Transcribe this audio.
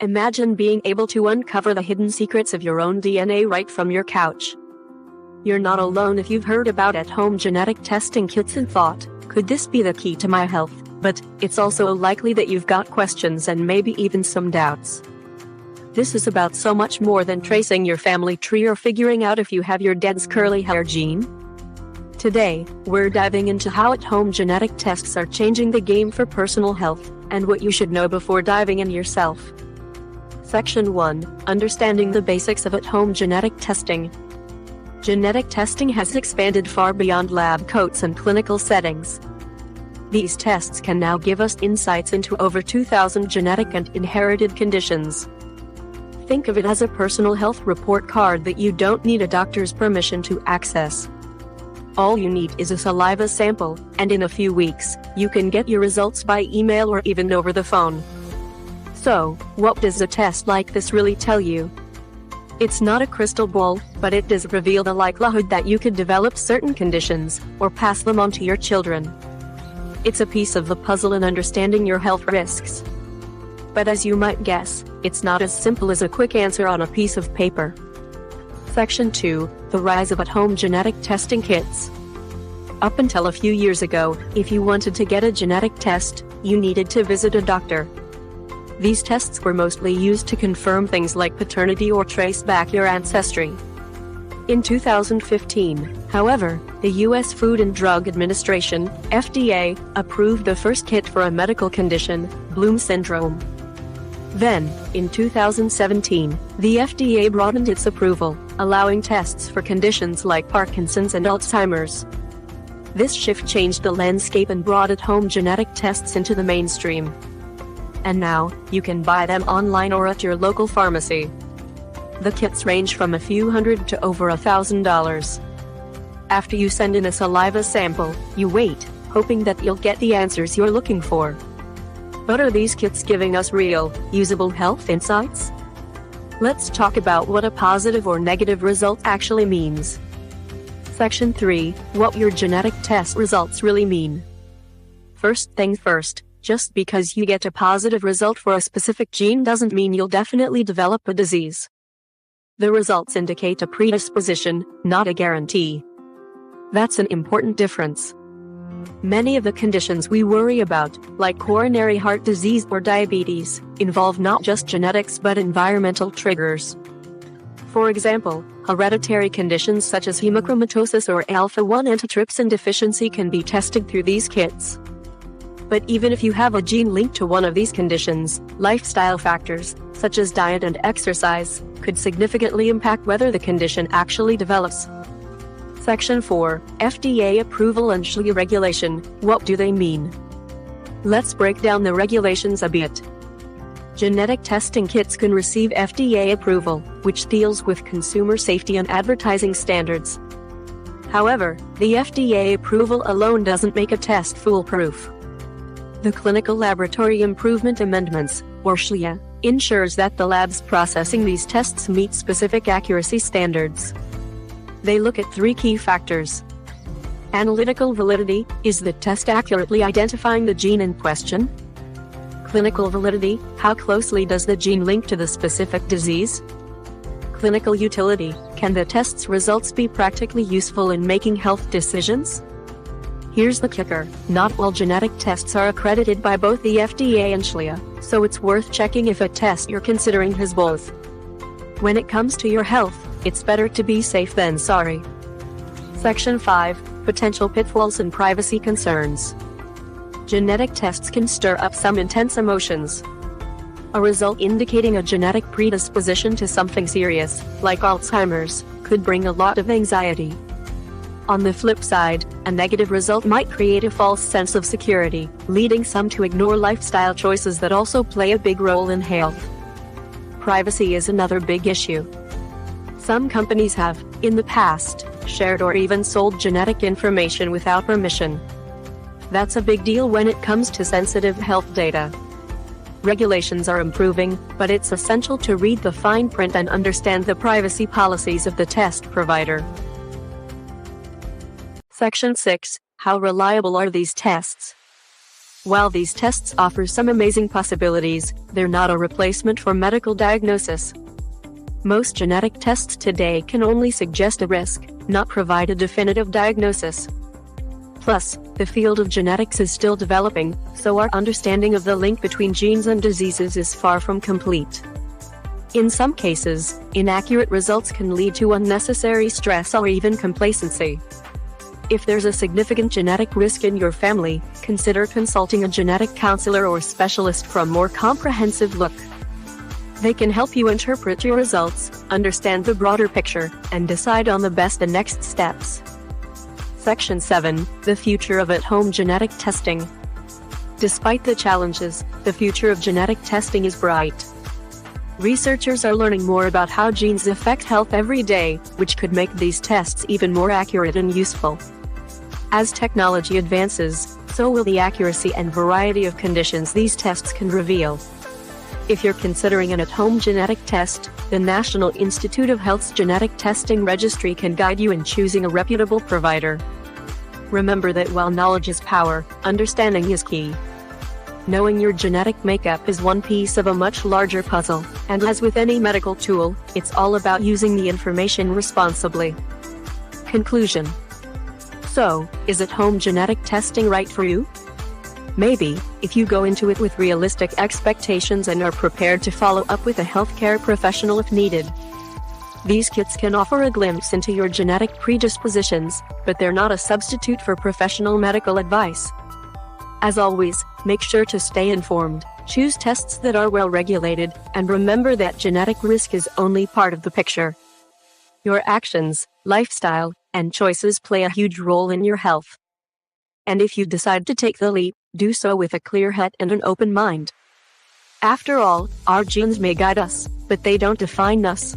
Imagine being able to uncover the hidden secrets of your own DNA right from your couch. You're not alone if you've heard about at-home genetic testing kits and thought, could this be the key to my health? But it's also likely that you've got questions and maybe even some doubts. This is about so much more than tracing your family tree or figuring out if you have your dad's curly hair gene. Today, we're diving into how at-home genetic tests are changing the game for personal health, and what you should know before diving in yourself. Section 1. Understanding the basics of at-home genetic testing. Genetic testing has expanded far beyond lab coats and clinical settings. These tests can now give us insights into over 2,000 genetic and inherited conditions. Think of it as a personal health report card that you don't need a doctor's permission to access. All you need is a saliva sample, and in a few weeks, you can get your results by email or even over the phone. So, what does a test like this really tell you? It's not a crystal ball, but it does reveal the likelihood that you could develop certain conditions, or pass them on to your children. It's a piece of the puzzle in understanding your health risks. But as you might guess, it's not as simple as a quick answer on a piece of paper. Section 2. The rise of at-home genetic testing kits. Up until a few years ago, if you wanted to get a genetic test, you needed to visit a doctor. These tests were mostly used to confirm things like paternity or trace back your ancestry. In 2015, however, the U.S. Food and Drug Administration, FDA, approved the first kit for a medical condition, Bloom syndrome. Then, in 2017, the FDA broadened its approval, allowing tests for conditions like Parkinson's and Alzheimer's. This shift changed the landscape and brought at-home genetic tests into the mainstream. And now, you can buy them online or at your local pharmacy. The kits range from a few hundred to over $1,000. After you send in a saliva sample, you wait, hoping that you'll get the answers you're looking for. But are these kits giving us real, usable health insights? Let's talk about what a positive or negative result actually means. Section 3. What your genetic test results really mean. First things first, just because you get a positive result for a specific gene doesn't mean you'll definitely develop a disease. The results indicate a predisposition, not a guarantee. That's an important difference. Many of the conditions we worry about, like coronary heart disease or diabetes, involve not just genetics but environmental triggers. For example, hereditary conditions such as hemochromatosis or alpha-1 antitrypsin deficiency can be tested through these kits. But even if you have a gene linked to one of these conditions, lifestyle factors, such as diet and exercise, could significantly impact whether the condition actually develops. Section 4. FDA approval and SHLA regulation. What do they mean? Let's break down the regulations a bit. Genetic testing kits can receive FDA approval, which deals with consumer safety and advertising standards. However, the FDA approval alone doesn't make a test foolproof. The Clinical Laboratory Improvement Amendments, or SHLA, ensures that the labs processing these tests meet specific accuracy standards. They look at 3 key factors. Analytical validity, is the test accurately identifying the gene in question? Clinical validity, how closely does the gene link to the specific disease? Clinical utility, can the test's results be practically useful in making health decisions? Here's the kicker, not all genetic tests are accredited by both the FDA and SHLA, so it's worth checking if a test you're considering has both. When it comes to your health, it's better to be safe than sorry. Section 5. Potential pitfalls and privacy concerns. Genetic tests can stir up some intense emotions. A result indicating a genetic predisposition to something serious, like Alzheimer's, could bring a lot of anxiety. On the flip side, a negative result might create a false sense of security, leading some to ignore lifestyle choices that also play a big role in health. Privacy is another big issue. Some companies have, in the past, shared or even sold genetic information without permission. That's a big deal when it comes to sensitive health data. Regulations are improving, but it's essential to read the fine print and understand the privacy policies of the test provider. Section 6. How reliable are these tests? While these tests offer some amazing possibilities, they're not a replacement for medical diagnosis. Most genetic tests today can only suggest a risk, not provide a definitive diagnosis. Plus, the field of genetics is still developing, so our understanding of the link between genes and diseases is far from complete. In some cases, inaccurate results can lead to unnecessary stress or even complacency. If there's a significant genetic risk in your family, consider consulting a genetic counselor or specialist for a more comprehensive look. They can help you interpret your results, understand the broader picture, and decide on the best and next steps. Section 7. The future of at-home genetic testing. Despite the challenges, the future of genetic testing is bright. Researchers are learning more about how genes affect health every day, which could make these tests even more accurate and useful. As technology advances, so will the accuracy and variety of conditions these tests can reveal. If you're considering an at-home genetic test, the National Institute of Health's Genetic Testing Registry can guide you in choosing a reputable provider. Remember that while knowledge is power, understanding is key. Knowing your genetic makeup is one piece of a much larger puzzle, and as with any medical tool, it's all about using the information responsibly. Conclusion. So, is at-home genetic testing right for you? Maybe, if you go into it with realistic expectations and are prepared to follow up with a healthcare professional if needed. These kits can offer a glimpse into your genetic predispositions, but they're not a substitute for professional medical advice. As always, make sure to stay informed, choose tests that are well regulated, and remember that genetic risk is only part of the picture. Your actions, lifestyle, and choices play a huge role in your health. And if you decide to take the leap, do so with a clear head and an open mind. After all, our genes may guide us, but they don't define us.